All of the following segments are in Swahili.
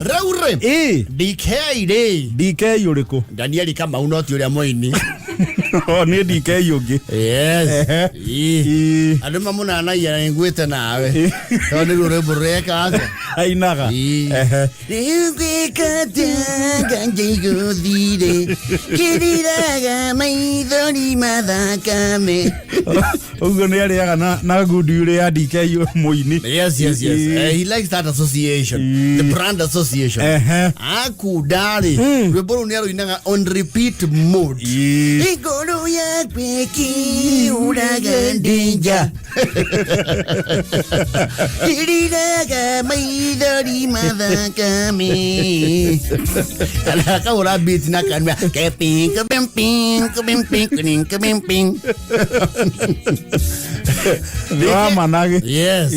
Raure. DK yuriko. Daniel kama unoti ule moini. Oh, ni DK yugi. Yes. Aduma muna na ya ngwete nawe. Tone ure bureka ase. Ainaga. Ganjigo dide. Kiriraga maidori madakame. Ugo ni aliaga na gudu yule ya DK yu moini. Yes. He likes that association. The brand association. Akudari. Weboro ni inaga on repeat mode. Igoro ya kweki uragandinja. Kiriraga maidori madakame. Alaka ura beat na kanwa. Keping kabing. Manage. Yes.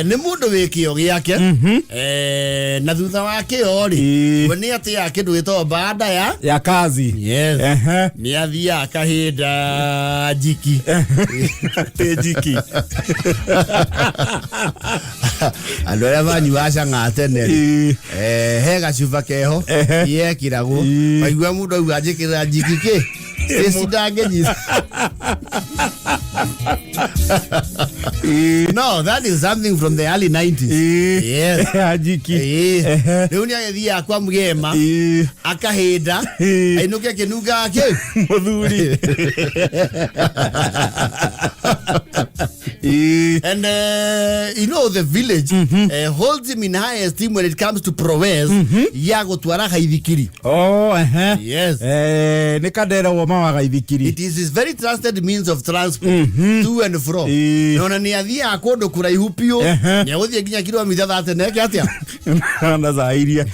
Ni mundu wikio giake. Na thutha wake ori. Woni ati yake ndwito baada ya kazi. Yes. Ni athia akahinda jiki. Jiki. Andora bani washa ngatene. He gacuba keho. Ye kirago. Maigwa mundu ajikira jiki ke. No, that is something from the early 90s. Yes. Ajiki. Dunia ya kwa mgema. Akaheda. Ainuke kenuga ake. Modhuri. And you know the village holds him in high esteem when it comes to prowess. Yago tuara Ahikìtie. Oh, yes. Nikadera wa mawa Ahikìtie. It is his very trusted means of transport to and from. Nona ni athia akondo kuraihu pio. Ni aguthie nginya kilomita 30 neke atia. Na zairia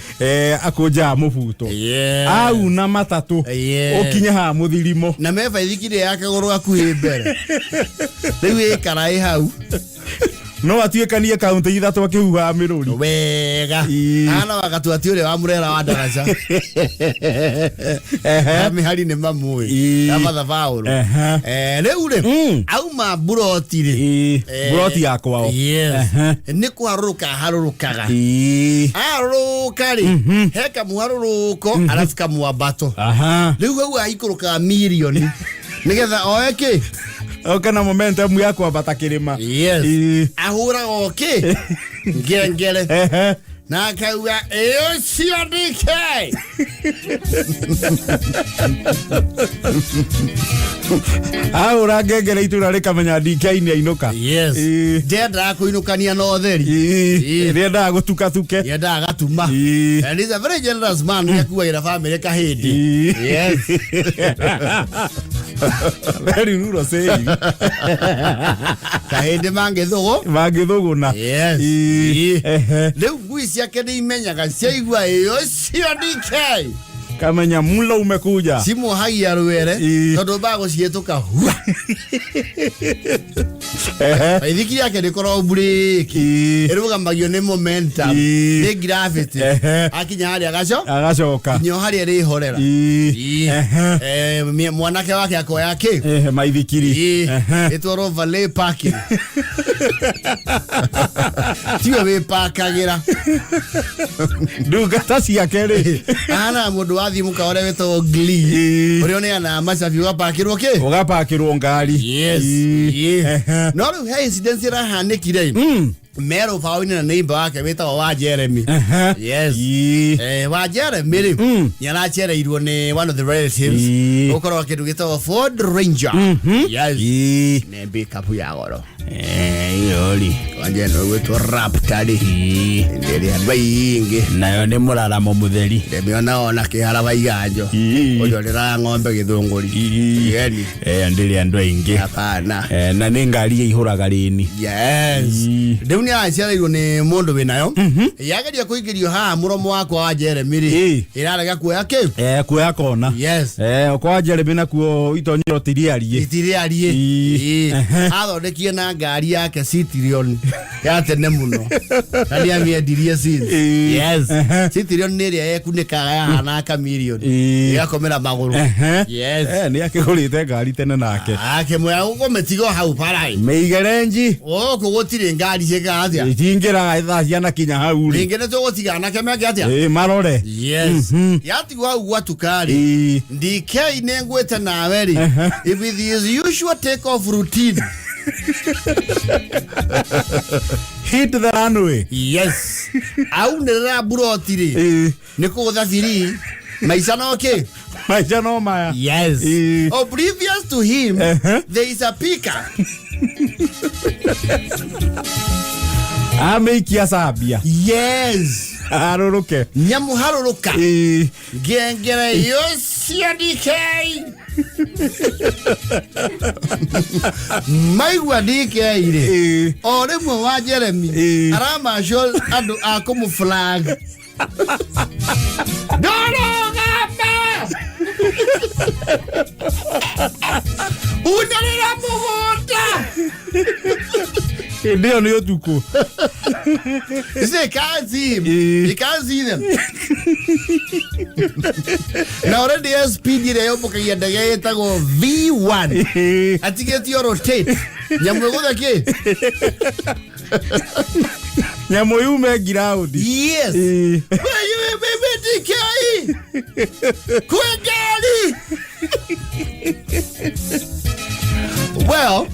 akoja mubuto. Au na matatu. Okinya ha muthirimo. Na meva Ahikìtie yake goro akuhi mbere. Riu karai hau. No atuikanie kaunti ithatu akihuha miruri. Wega. Ana wakatuati ule wa murera wa daraja. Ami hari ne mamui. Amatha Paulo. Riu ri auma buroti ri. Buroti yakwa. Yes. Ni kwaruruka harurukaga. Aruruka ri. Heka muharuruko arafika muabato. Riu gau aikuruka milioni. Nigetha oeke. Okana momentum yako abatakirima. Yes. Ahura oke. Ngengele. Na kawa DK. Ahura ngengele itura rikamenya DK ni ainuka. Yes. Denda kuinukania no theri. Denda gutukatuke. Denda gatuma. And he's a very generous man. Yakuwa ira family kahedi. Yes. Very rude say. Kahedi mangithugu na. Yes. Leu guisi yake ni imenyaga ciaigua DK. Kamenya mula umekuja. Simu hai ya ruere. Todo bago cietuka. Ahikìtie yake ndikoro break. Eruga magio ni momentum. Ni gravity. Akinya hari agacoka. Nyo hari ri horera. Mwanake wake ako yake. Ahikìtie. Etoro valet parking. Tiwe we pakagira. Duga tasi yake ri. Ana mundu wathi muka ore weto gli. Ore one ana masafi ugapakirwo ke? Ugapakirwo ngari. Yes. No ru he incident ira hanikire. Mero fauni na neighbor wake wetagwo wa Jeremy. Yes. Wa Jeremy ri yana chereirwo ni one of the relatives. Ukorwo kindu gitagwo Ford Ranger. Yes. Ne backup ya goro. Yori. Wanje no gwetwo Raptor ri. Ndiri andai ingi. Nayo ni muraramo mutheri. Ndemiona ona kihara iganjo. Uyo rira ng'ombe githunguri. Yeni. Ndiri andai ingi. Hapana. Na ni ngari ihuraga rini. Yes. Ni aciarirwo ni mundu winayo. Yageria kuingirio ha muromo wakwa wa Jeremy ri. Irarega kuoya ki? Kuoya kona. Yes. Kwa Jeremy nakuo itonyiro tiriarie. Athondekie na ngari yake Citrion ya tene muno. Kali amiendirie since. Yes. Citrion ni ria yekunikaga ya hana chameleon. Yakomera maguru. Yes. Ni akigurite ngari tene nake. Akemwe ugo metigo hau parai. Meigerenji. Kugutire ngari ciega tingera atia itingera itha ciana kinya hau ri ingene to gotigana kemeke atia marore yes yatigwa ugwa tukari DK nengwete nawe ri if it is usual take off routine hit the runway yes au nera burotiri niko thafiri maisha no okay maisha no maya yes oblivious to him there is a picker ameikia sabia yes haroroke nyamu haroroka gengere yosia DK maigwa DK ire ore mo wa Jeremy arama shol adu akomu flag dono gamba unalira muhota ndio ndio tuko They can't see him. You can't see them. Now already has speed ile yopo kaya ndege tago V1. Atigeti yo rotate. Nyamwego ke. Nyamoyu me ground. Yes. Where you baby DK? Quickly. Well,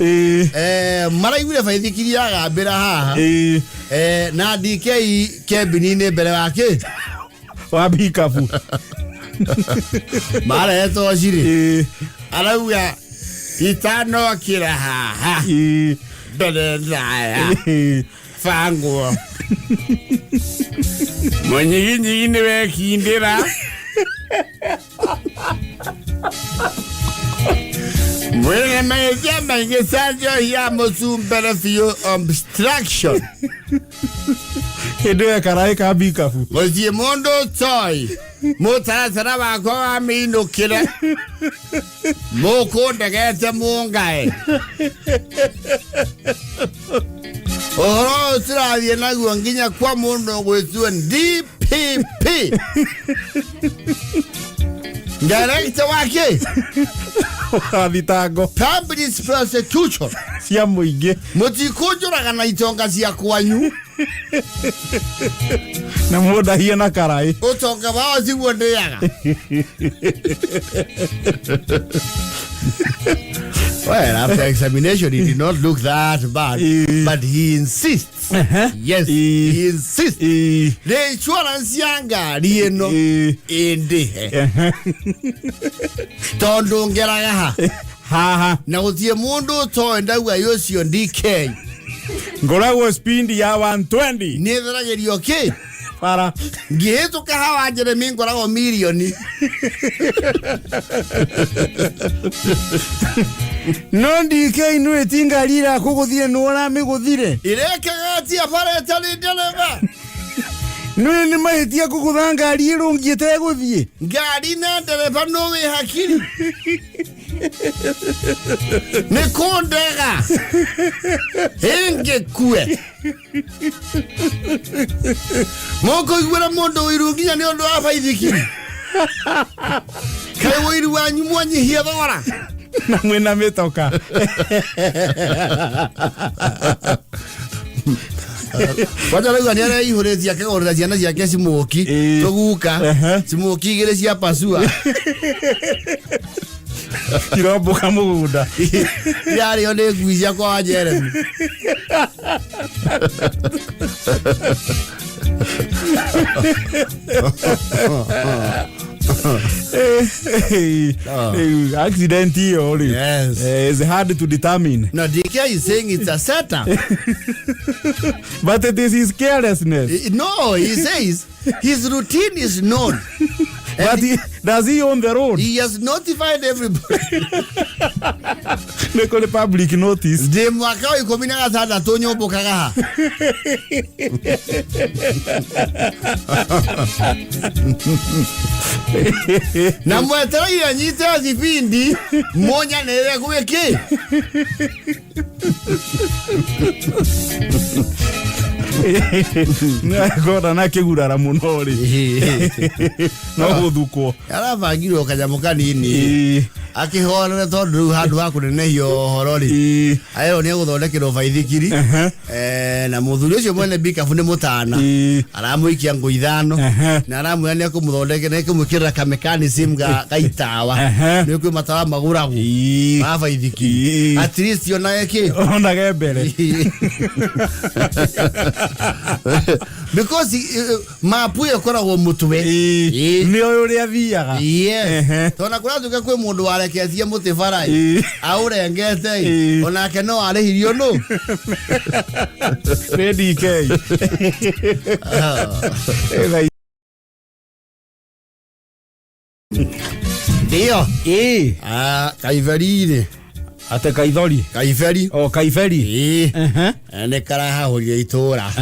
mara yule faidhikiria gabira haha. Na DK kebinine bele wake. Wabikafu. Mara eto ashiri. Alauya itano kira haha. Bele naya. Fango. Mwenye nyingine weki indira. Mwenye maejema ingesanjo ya mosumbelefio obstruction. Edo karai kabikafu. Mozie mondo toy. Motara wako amino kile. Moko ndegete mungae. Oro sirawie nagu nginya kwa mundo gwetu DPP. Director wake. Aditago. Public prosecution. Cia muingi. Mutikujuraga na itonga cia kwanyu. Na muda hiena karai. Utonga wao ziguo ndiaga. Well, after examination, he did not look that bad, but he insists. Yes, he insists. The insurance yanga, rieno, indi. Tondo ngeraga ha. Na utie mundu to endaga yosio DK. Ngoragwo speed ya 120. Nethera gerio ke. Para. Geto kahawa Jeremy ngoragwo milioni. No DK no etinga lira kuguthire nuona miguthire. Ireke gati apare tali deleva. No ni mahitia kuguthanga lirungiete guthie. Gari na deleva no we hakiri. Ne kondega. Henge kue. Moko igwera mondo irunginya ni ondo afaithikiri. Kai wiru wanyu mwanyi hia thogora. Na mwena metoka. Wacha leo ni ana ihore cia kegorera ciana ciake cimuki tuguka cimuki igire cia pasua Kirobo kamugunda. Yari one gwizia kwa Jeremy. Accident here. Yes. It's hard to determine. No, DK is saying it's a setup. But it is his carelessness. No, he says his routine is known. But does he own the road? He has notified everybody. Make the public notice. De mwaka ikomina gasada tonyo bokaga. Na mwetera ya nyite azipindi monya nere kuweke. Gora na kigurara muno ri. No guthuko. Arabagirwo kanyamukani ni. akihora tondu handu ha kunenehio horori ayo ni guthondekirwo baithikiri na muthuri ucio mwene bikabu ni mutana aramuikia ngo ithano na aramuya ni kumuthondekera ni kumukirira ka mechanism gaitawa ni kwi matawa maguragwo ma baithikiri at least yona yake ona gebere because mapu yakoragwo mutwe ni oyo ria thiaga tona kuratuka kwi mundu wareketie muti barai aurengete onake no arihirio no DK Dio Kaiferi ate Kaithori Kaiferi Kaiferi ne karaha hoye itora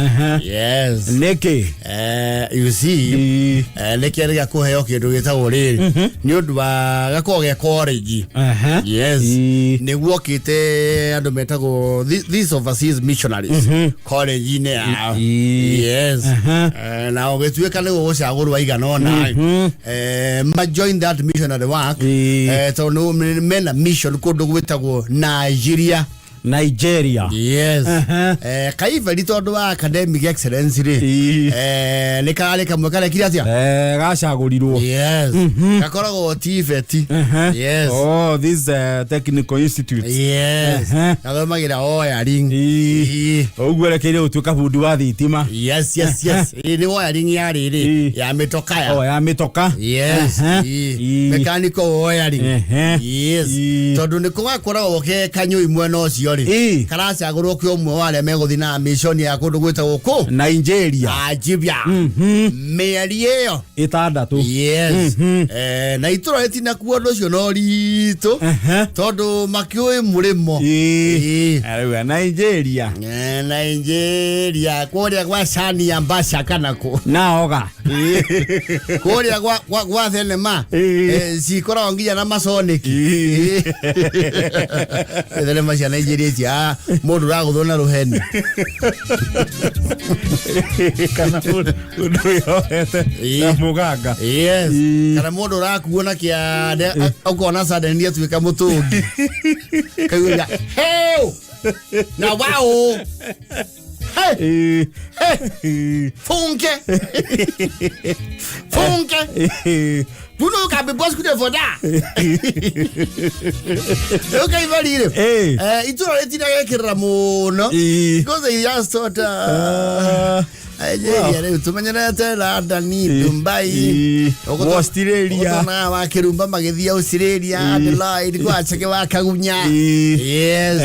yes neke you see neke ria kuheo kindu gitagwo riri ni undu wa gakoge college yes ne gwokite andu metagwo these overseas missionaries college ne yes na ogetuika ne gucagurwa iganona ma join that missionary work to no mena mission kundu gwitagwo Nigeria yes Kaiferi tondu wa academic excellence ri ni kale kamwe kale kiratia gacagurirwo yes gakoragwo TVET yes this technical institute yes gathomagĩra wiring ogwerekeire utuika bundu wa thitima yes ni wiring ya riri ya mitoka ya mitoka yes mechanical wiring yes tondu ni kugakoragwo ke kanyu imwe no cio ri karacagurwo kyo mwe wale meguthi na mission ya kundu gwita guku Nigeria ajibia meri iyo itandatu yes na itoro etina kuo ndocio no rito tondu makioi murimo ariwa Nigeria kuria gwa sani ya mbasha kanako naoga kuria gwa thenema sikora nginya na masoniki thenema cia Nigeria cia mundu raguthona ruheni kana undu yohete na muganga yes kana mundu rakuona kia ukona sada ndia tuika mutungi kaguya hey na wow hey funke Puno ka be boss kude for da. Okay, very good. It's all etina yekira muno. Because you just thought tumanyana tela Dani Dubai Australia na wakirumba magethia Australia Adelaide kwa cheke wakagunya yes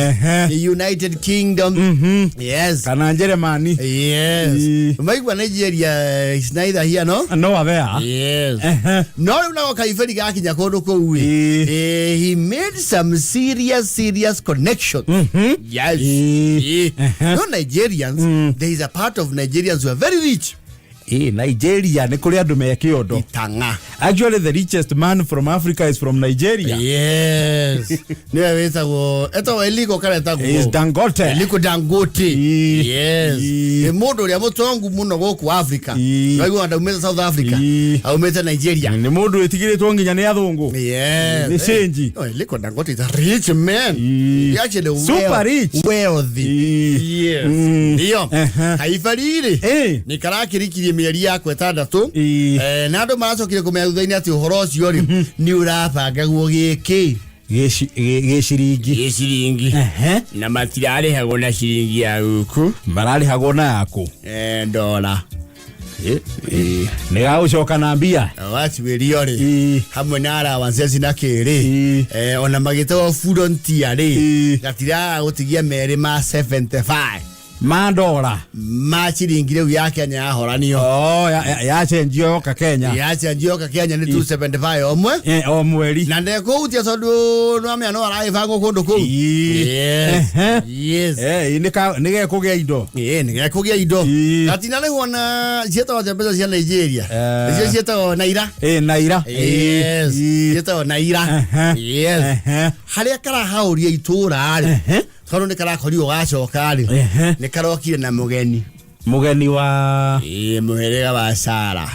the United Kingdom yes kana Germany yes maigwa Nigeria is neither here no there yes no Kaiferi gakinya kondo ko he made some serious connection yes no Nigerians there is a part of Nigerians who are very rich. Nigeria ni kuri andu me kiondo itanga. Actually the richest man from Africa is from Nigeria. Yes. Niwe wetagwo eto eliko kale tagwo is Dangote. Eliko Dangote. Yes. Mundu ria mutongu muno goku Africa. Naigu andumeta South Africa. Aumeta Nigeria. Ni mundu etigiritwo nginya ni athungu. Yes. Ni change. Eliko Dangote is a rich man. He actually super rich. Wealthy. Yes. Ndio. Kaiferi ni karakirikirie mieri yakwe itandatu na andu maracokire kumenya thutha-ini ati uhoro ucio ri ni urabangagwo giki giciringi na matirarihagwo na ciringi ya guku mararihagwo na yaku dola ni gaucoka na mbia watiwirio ri hamwe na allowance na kiri ona magitawo frontier ri gatira gutigia meri ma 75 $1 ma ciringi riu ya Kenya yahoranio ya cenjio ka Kenya ni 275 omwe o mweri na ndeko utia tondu no amya no araivango kundu ku yes ni gekugia indo ni gekugia indo gatina le wona cieta wa pesa cia Nigeria cio cieta naira naira yes cieta naira yes haria kara hauria itura ari kono ni kara kori ugacoka ari ni karokire na mugeni wa muherega wa Sara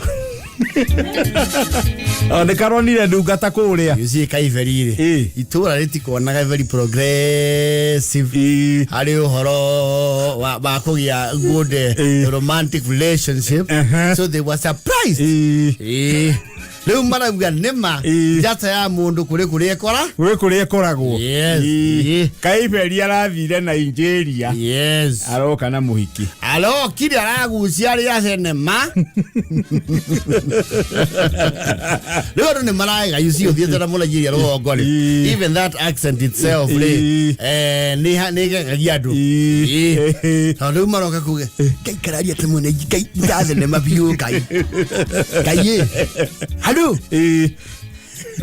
One karonire ndungata kuria. You see Kaiferi. Itura ritikonaga very progressive. Hari uhoro wa kugia good romantic relationship. So they were surprised. Leo mara nema Gathaiya mundu kuri ekora. We kuri ekoragwo. Yes. Kaiferi arathire Nigeria. Yes. Aroka na muhiki. Alo kiri aragucia ri acenema. Leo ni mara you see othiete na Nigeria ro ngori. Even that accent itself ni gagiadu. Alo maroka kuge. Kai kararia temone kai acenema biu kai. Kai. Hello.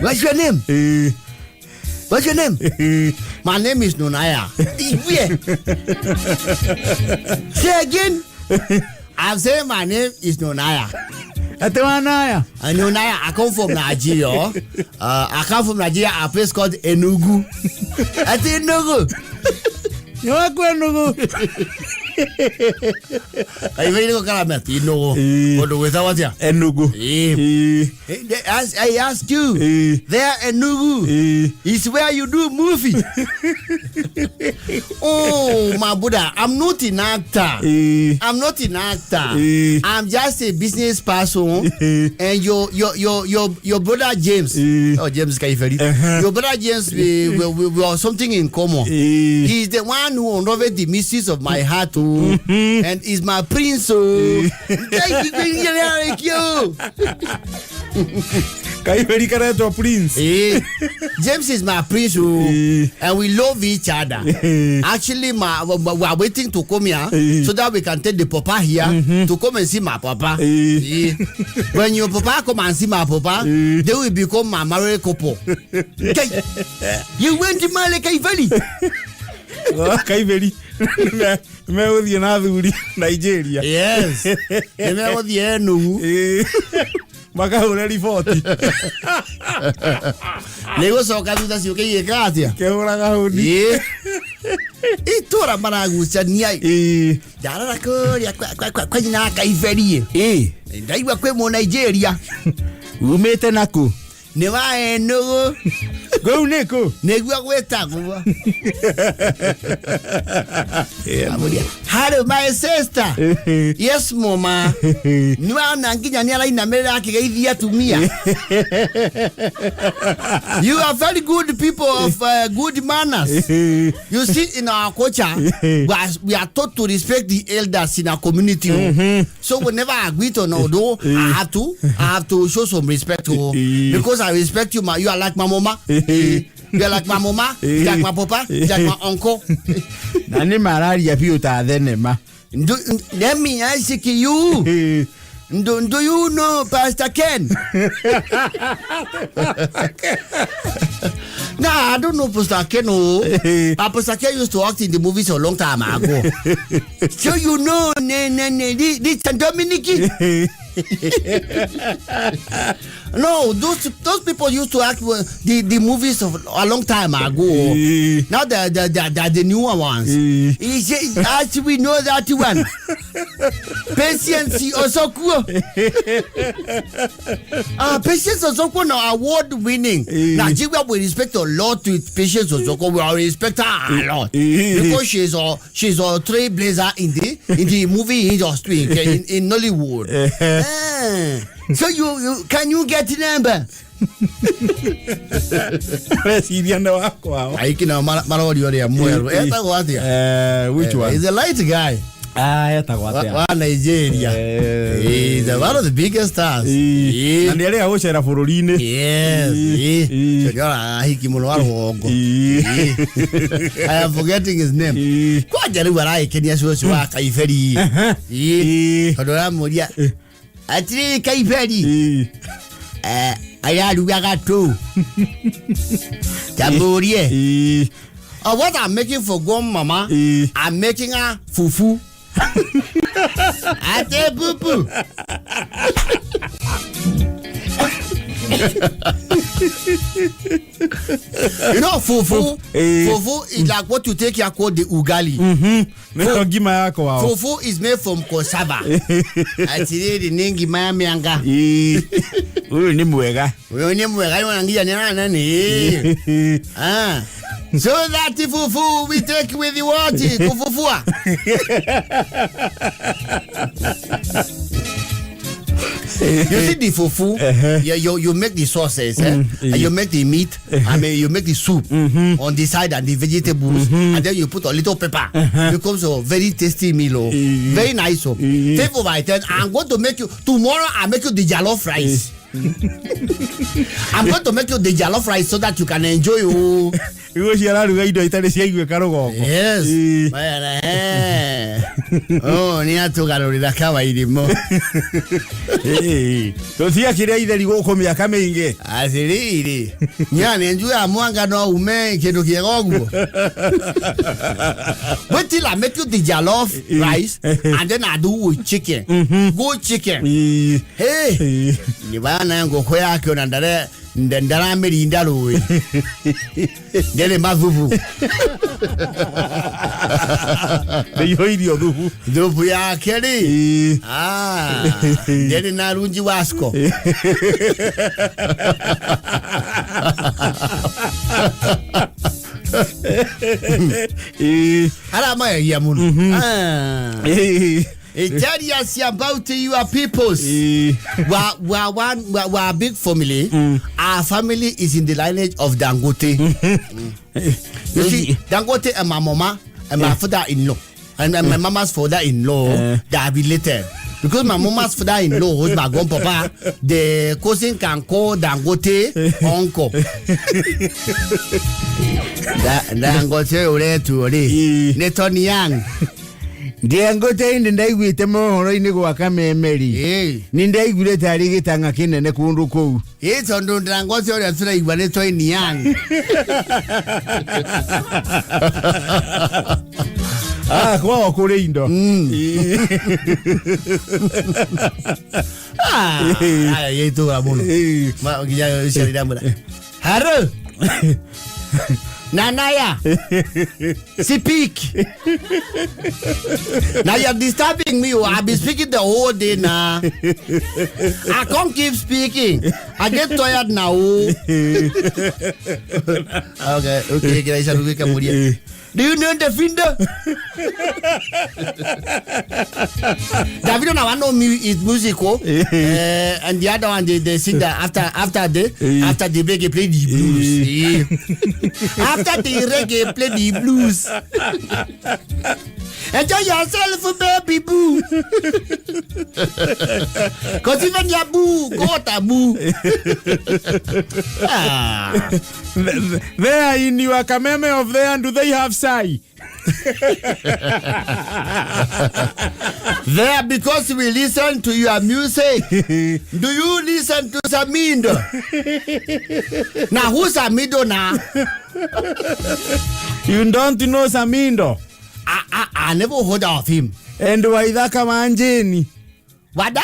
What's your name? What's your name? My name is Nonaya. Say again. I'm saying my name is Nonaya. Nonaya. Nonaya. I come from Nigeria. I come from Nigeria. A place called Enugu. I think Enugu. You are going Enugu. I very go karamati no. What do we say? Enugu. I ask you. There Enugu is where you do movie. Oh my Buddha, I'm not an actor. I'm not an actor. I'm just a business person. And your brother James. Oh James Kaiferi. Your brother James we have something in common. He's the one who uncovered the mysteries of my heart. And is my prince. Kaiferi karato prince. James is my prince, and we love each other. Actually, we are waiting to come here so that we can take the papa here to come and see my papa. When your papa come and see my papa, they will become my married couple. You went to marry Kaiferi? Kaiferi. Me othie na thuri Nigeria. Yes. Me othie Enugu. Makahura riboti. Nego soka thutha ciuke igeka atia. Kehuraga huni. Itura maragucia niai. Ndarara kuria kwa nyina Kaiferi. Ndaigua kwe mu Nigeria. Umete naku. Ni wa Enugu. Go neko. Negua gwetagwo. Hello my sister. Yes mama. Ni wana nginya ni araina mere akigeithia tumia. You are very good people of good manners. You see in our culture we are taught to respect the elders in our community. So whenever I agree to no do I have to show some respect because I respect you. You are like my mama. You are like my mama, you like my papa, you like my uncle. Nani malaria pia utadhenema. Let me ask you. Do you know Pastor Ken? Nah, I don't know Pastor Ken. Pastor Ken used to act in the movies a long time ago. So you know this Dominic. No, those people used to act the movies of a long time ago. Now the newer ones. As we know that one. Patience Osoko. Patience Osoko now award winning. Nigeria we respect a lot to Patience Osoko. We respect her a lot because she's a trailblazer in the movie industry in Nollywood. So you can you get the number? President wako hao. Aikina marodi ya mwero. Eta watia. Which one? He's a light guy. Eta watia. Wa Nigeria. He's one of the biggest stars. And yale ya Gucera furorine. Yes. Chagara Ahikimono warongo. I am forgetting his name. Kwa jaribu rai Kenya sio Kaiferi. Kodora moria. Atri Kaiferi. Ayaluga too. Taburie. What I'm making for Gom Mama, I'm making a fufu. Ate bubu. You know, fufu is like what you take here called the ugali. Fufu is made from cassava. Actually, the nengi mayamianga. Uyu ni mwega. So that the fufu we take with the water. Fufufua. You see the fufu, you make the sauces, and you make the meat, I mean you make the soup on the side and the vegetables, and then you put a little pepper. It becomes a very tasty meal, very nice. Take over it, and I'm going to make you tomorrow. I make you the jollof rice. I'm going to make you the jollof rice so that you can enjoy. Yes. Oh, ni atugarurira kawairimo. Tothia kire itheri guku miaka mingi. Asiriri. Nyane njue amwanga no ume kindu kiega guo. Wait till I make you the jollof rice and then I do with chicken. Good chicken. Hey. Ni bana ngoko yake onandare ndendara merinda ruwe. Ndele mavuvu. Ndio idio dhubu. Dhubu ya keri. Ndele narunji wasko. Alama ya munu. Tell us about your peoples. We are a big family. Our family is in the lineage of Dangote. You see, Dangote and my mama and my father-in-law and my mama's father-in-law, they are related. Because my mama's father-in-law was my grandpapa, the cousin can call Dangote uncle. Dangote ore tu ore. Netoniang. Dangote ndaigwite mohoro ini gwaka memeri. Ni ndaigwire tari gitanga kinene kundu kou. Tondu Dangote ore tura igwane toi niang. Kwa okure indo. Yetu amuno. Ma giya sharida mura. Haro. Nanaya, speak. Now you're disturbing me. I've been speaking the whole day now. I can't keep speaking. I get tired now. Okay. Do you know the finder? Davido now I know is musical, and the other one they sing that after the reggae play the blues. After the reggae play the blues. Enjoy yourself, baby boo. Cause even your boo got a boo. There in your Kameme of there, do they have sai? There because we listen to your music. Do you listen to Samindo? Now who's Samindo now? You don't know Samindo? I never heard of him. And Waida Kamanjini. Wada?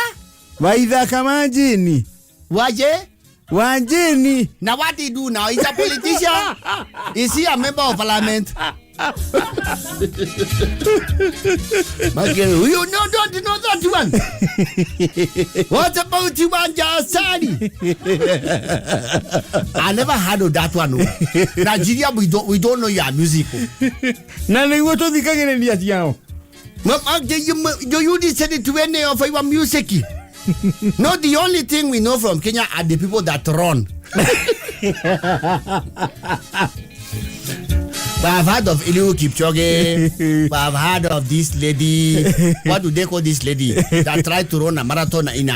Waida Kamanjini. Waje? Wanjini. Now what he do now? He's a politician? Is he a member of parliament? You don't know that one. What about you, Manjasani? I never heard of that one. Nigeria, we don't know your music. Nani woto Thika ni ati yao. Do you listen to any of your music? No, the only thing we know from Kenya are the people that run. I've heard of Eliud Kipchoge. I've heard of this lady. What do they call this lady that tried to run a marathon in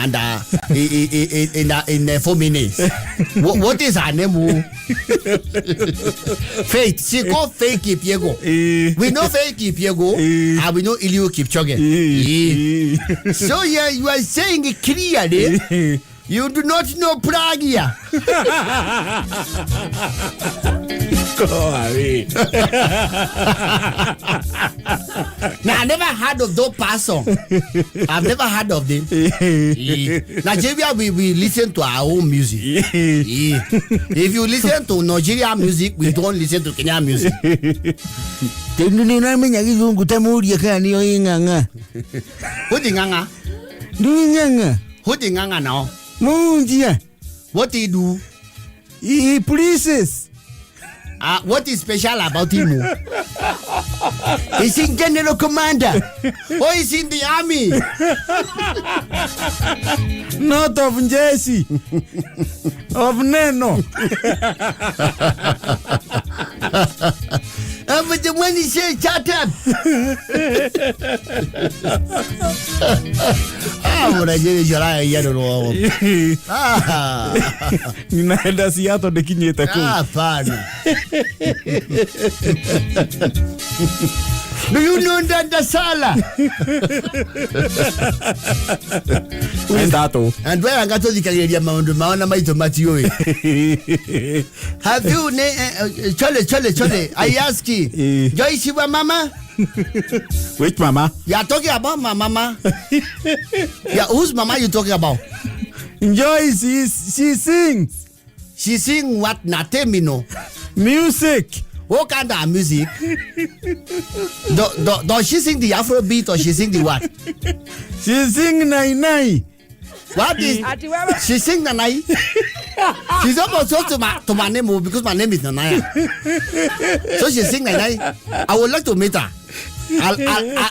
4 minutes? What is her name? Faith. She called Faith Kipchoge. We know Faith Kipchoge and we know Eliud Kipchoge. So yeah, you are saying it clearly. You do not know Pragia. Go away. Now, I never heard of those person. I've never heard of them. Nigeria, we listen to our own music. If you listen to Nigerian music, we don't listen to Kenyan music. Who the nganga? Who the nganga now? What do he do? He polices. What is special about him? He's in General Commander. Or he's in the army. Not of Jesse. Of Neno. But the one he said, shut up. What I did is your eye, yellow. Ninaenda siato de kinyeta ku. Fun. Do you know that the Sala? And where I got to the Canadian Mount Mauna Matthew. Have you, Chole, I ask you, Joyce, your mama? Which mama? You are talking about my mama? Yeah, whose mama you talking about? Joyce, she sings. She sing what? Not tell me no. Music. What kind of music? Does she sing the Afrobeat or she sing the what? She sing Nai. What is? She sing Nanai. She's almost so to my name because my name is Nanaya. So she sing Nanai. I would like to meet her.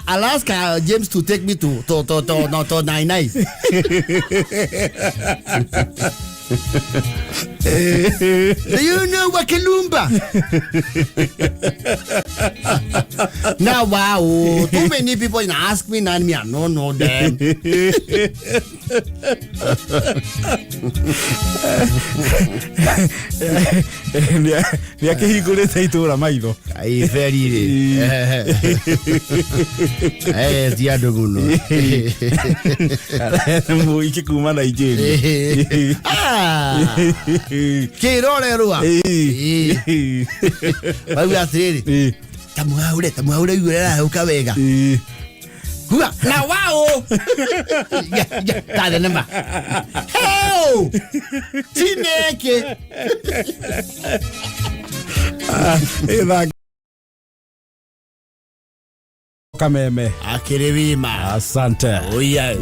I'll ask James to take me to Nanai. Do you know Wakalumba? Now, wow, too many people ask me, and me, I don't know them. Kaiferi. Kuma Nigeria. Kirore rua. Bagu atriri. Tamuhaure yurera ukawega. Hua, na wao. Ya, tada nama. Heo! Chineke. Eva Kameme. Akirevima. Asante. Oh yes.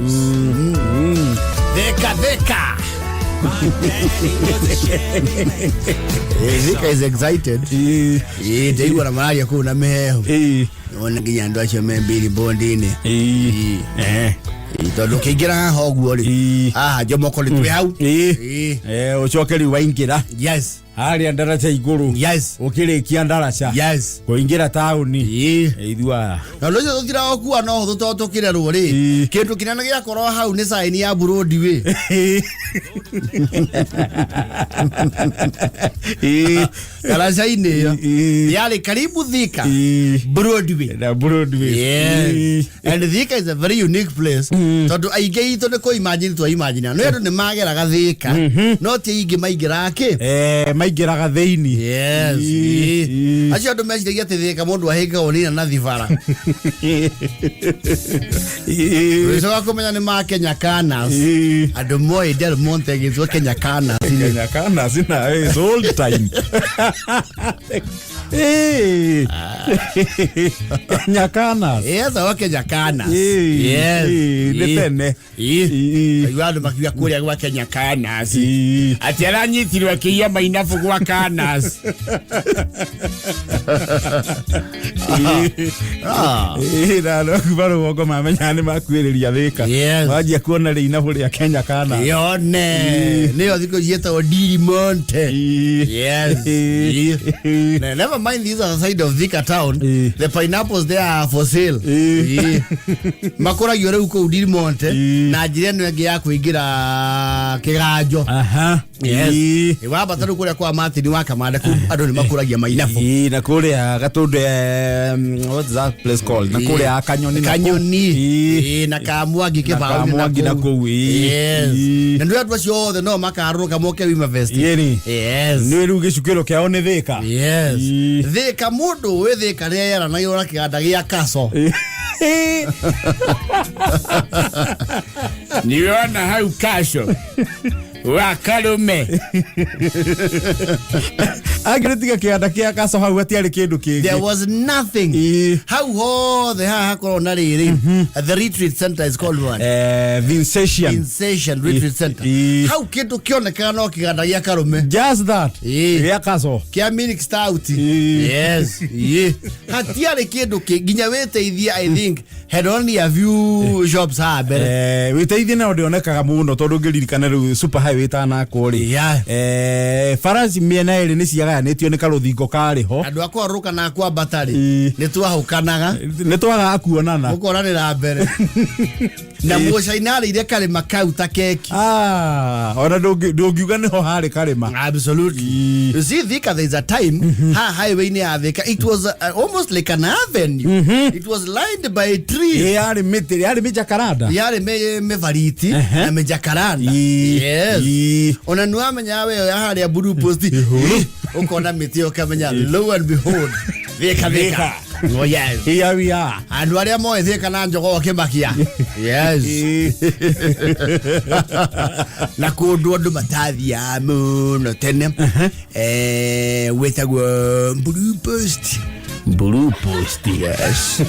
Deka. Thika is excited. They were a Maria Kuna Meho. One again, Dutch men Billy Bondini. Look at Hogwarts. Jomokoli. Ochokeli waingira. Yes. Hari andaracha iguru. Yes. Okire kiandaracha. Yes. Kuingira tauni. Idua. Na lojo tokira okuwa no tokira rore. Kintu kinana gya korwa hau ni saini ya burodi we. Kala saini yo. Yale karibu Thika. Broadway. Na Broadway. Yes. And Thika is a very unique place. Tondu aigei to ko imagine to imagine. No yado ne magera ga Thika. No te ige maigira ke. Maigiraga theini. Yes. Acio andu meciragia ati Thika mundu ahinga onina na thibara. Wicoka kumenya ni ma Kenya Canas. Andu moi Del Monte gitwo Kenya Canas. Kenya Canas na is old time. Kenya Canas. Yes, wa Kenya Canas. Yes. Detene. Ayuado makia kuria gwa Kenya Canas. Ati aranyitirwe kiya mainafu gwa Canas. No kubaro wako mamenya ni makwiriria Thika. Wajia kuona ri inafu ria Kenya Canas. Yone. Neo thiko yeta Odiri Monte. Yes. Never mind this other side of Thika town. The pineapples there are for sale. Makora yore uko udiri monte. Na jireno yake ya kuingira kigajo. Yes. Iwaba taru kule kwa mati ni waka mada ado ni makora ya mainafu. Na kule gatunde what's that place called? Na kule kanyoni. Na kamuagi ke ba na ko. Yes. Na ndio watu sio the no makaruka moke wima vest. Yes. Ni ruge shukelo kya one Thika. Yes. Thika mundu we Thika rera na yora kiganda gia kaso. Niona hau kasho. Wakarume. Agretika kianda kia kaso hau atiari kindu kingi. There was nothing. How ho the hakona riri. The retreat center is called one. Vincentian retreat center. How kindu kionekana no kiganda gia karume. Just that. Gia kaso. Kia milk stout. Yes. Hatiari kindu ginya weteithia I think had only a few shops ha bere. Weteithia na ndionekaga muno tondu ngiririkana ru super highway tana kuri. Farasi miena iri ni ciaga netio ni karuthingo kari ho. Andu akwa ruka na akwa batari. Ni twahukanaga. Ni twaga kuonana. Ukoranira mbere. Na mucainari ire kare makauta keki. Ona ndungiuga niho hari karima. Absolutely. You see Thika there is a time highway ni Thika it was almost like an avenue. It was lined by trees. Yari miti jacaranda. Yari me variti na me jacaranda. Yes. Ona nuamenya we hari ya blue post. Ukona miti okamenya lo and behold. Thika. Oh yes. Here we are. Andu aria mo Thika na njogo kimakia. Yes. Na kundu andu matathia muno tene. Wetagwo Blue Post, yes.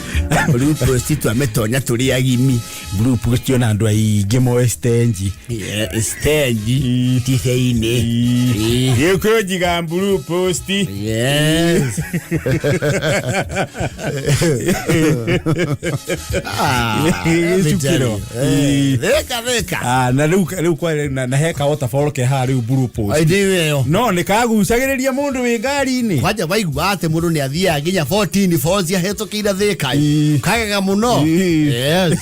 Blue Post tu ametonya turi agimi. Blue Post yo nandu aige mo stage. Yeah, stage. Tifeine. Yeko jiga Blue Post. Yes. Yesukiro. Thika. Na riu kwa na heka waterfall ke hari Blue Post. Ai diwe. No ni kagucagiriria mundu wi ngari ni. Kwaja baigua ate mundu ni athia ginya 14 falls ya hetokira Thika. Kagaga muno. Yes.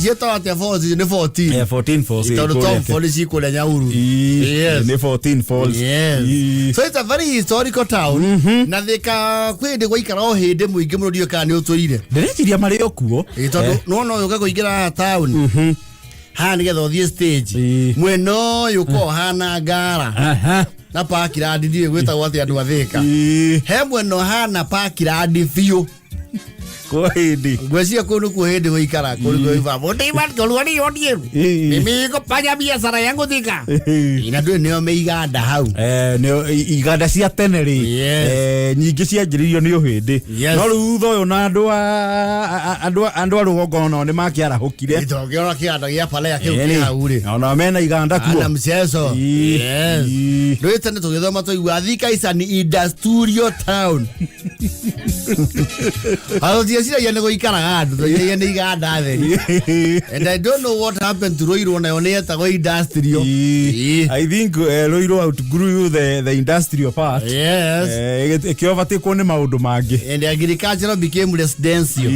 Yeto ate falls ni 14. 14 falls. Ito falls iko Nyauru. Yes. Ni 14 falls. Yes. So it's a very historical town. Na Thika kwende goikara o hinde muingi muno dio kana ni uturire. Ndireciria mari okuo. Ito no yoga goikira town. Hani getho thie stage. Mweno yuko hana gara. Na pakiradi ndiye gweta wati andu Thika. He mweno hana pakiradi fiu. Ko hindi. Gwecia kunu ku hindi goikara kuri goiva. Muti mat kolwani odieru. Mimi ko panya biashara yangu Thika. Ina ndu nio meiganda hau. Iganda cia teneri. Nyingi cia njiririo ni uhindi. No riu thoyo na andu a rugongo no ni makiara hukire. Itogiora kianda gia pale ya kiu hau ri. Ona mena iganda kuo. Ana mchezo. Yes. Ndio tena tugithoma toigwa Thika is an industrial town. Sira yene goikara andu yene iganda theri. And I don't know what happened to Roiro na oneta go industrial. I think Roiro outgrew the industrial part. Yes. Ekiovate kone maundu mangi. And agricultural became residential.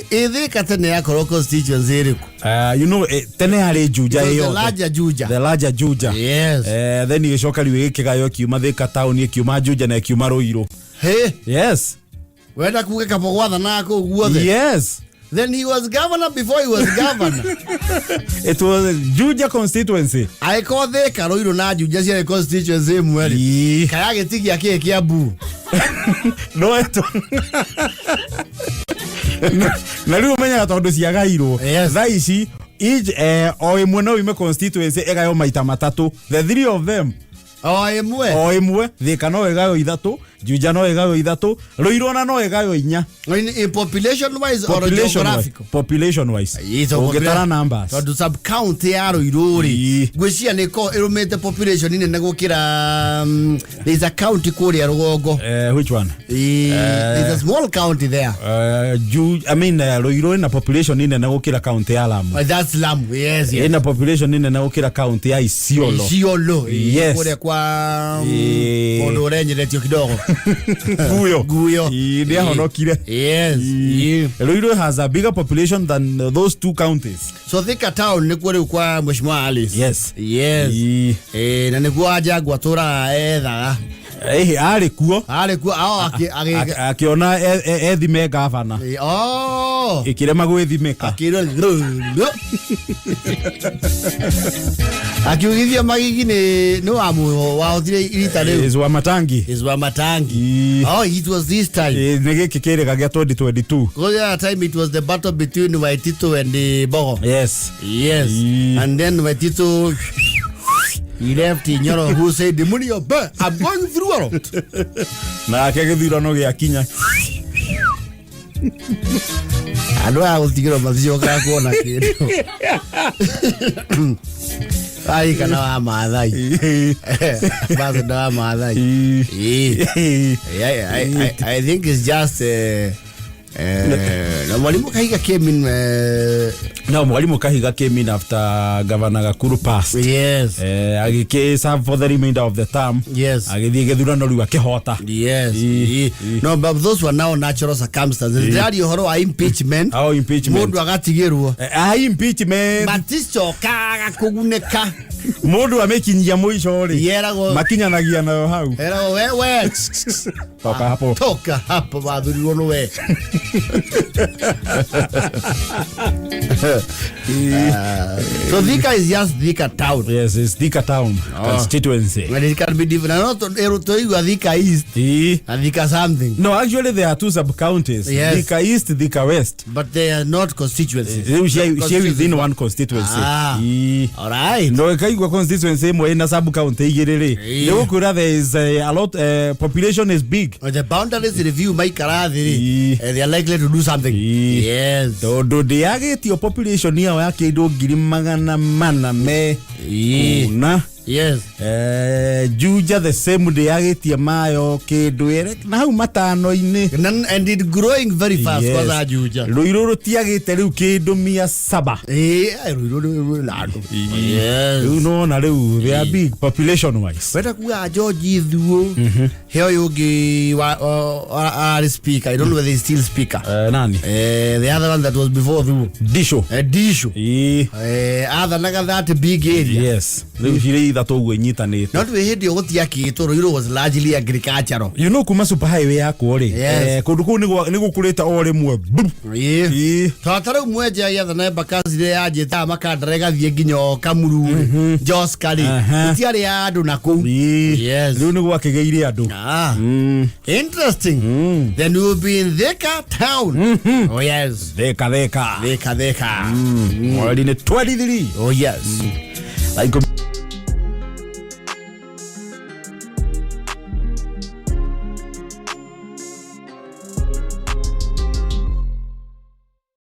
Thika tene ya constituency iriku. You know tene hari Juja yo. The larger Juja. Yes. Then igicoka riu ikigayo kiuma Thika town ikiuma Juja na ikiuma Roiro. Hey. Yes. Wenda kuge kapogwatha nako guothe. Yes. Then he was governor before he was governor. It was Juja constituency. I call Thika Roiro na Juja cia constituency mweri. Kaya gitigi akie Kiambu. No eto. Na riu menya tondu cia gairo. Tha ici o imwe no ime constituency egayo maita matatu. The three of them. O imwe Thika no egayo ithatu Juja no igayo 3 Ruiru na no igayo 4 in population wise or geographical population wise ugetara numbers to sub count ya Ruiru ri gwiciria niko irumite population ine negukira there is a county kuria rugongo which one there's a small county there I mean Ruiru na population ine negukira county ya Lamu that's Lamu yes ina population ine negukira county ya Isiolo yes kuria kwa ondo renyeretio kidogo guyo ndia honokire yes Ruiru has a bigger population than those 2 counties so Thika town ni kuri kwa Mheshimiwa Alice yes na ni gwaja gwatura ethaga ari kuo akiona ethime gavana ikirema gwithimika akiugithia magigi ni wamu wahotire irita riu is wa matangi it was this time nigiki kirega gya 2022 because that time it was the battle between Waitito and Bogo yes and then Waitito he left Nyoro who said the money of birth I'm going through a lot na akegithirano gya kinya ando aguthigira mathio ga kuona kindu ai kana wa mathai basi ndo wa mathai I think it's just na mwalimu Kahiga came in no mwalimu Kahiga came in after Governor Gakuru passed yes agike serve for the remainder of the term yes agithie githurano riu akihota yes no but those were now natural circumstances there you horo impeachment mundu agatigirwo impeachment baticho kaga kuguneka mundu amekinyia muico ri makinyanagia nayo hau wewe toka hapo badhurirwo no we so Thika is just Thika town. Yes, it's Thika town constituency. But it can be different. Not Thika East. And Thika something. No, actually there are 2 sub counties. Yes. Thika East, Thika West. But they are not constituencies. Share within one constituency. All right. No, kaigwa constituency mo ina sub county igiriri. Yogukura there is a lot population is big. The boundaries review my karathiri. They are likely to do something. Yes. Do they ageti your population here ya kindu 400 me na yes Juja the same day agetie mayo kindu na hau matano ini and it growing very fast kwa Juja Ruiru tiagite riu kindu 700 Ruiru nado yes you know na riu they are big population wise beta kuwa George Thuo heo yugi wa speaker I don't know whether he still speaker nani the other one that was before Thuo Disho other naga that big area yes riu that ogwe nyitanite not we hidi ogotia kitu Ruiru was largely agricultural you know kuma super highway yako ri kundu ku ni gukurita o rimwe tatara mweja ya na bakazi ya jeta makandrega thie nginyo Kamuru Jos Kali tiari ya andu na ku yes riu ni gwakigeire andu interesting then you be in Thika town oh yes Thika mweri ni 23 oh yes like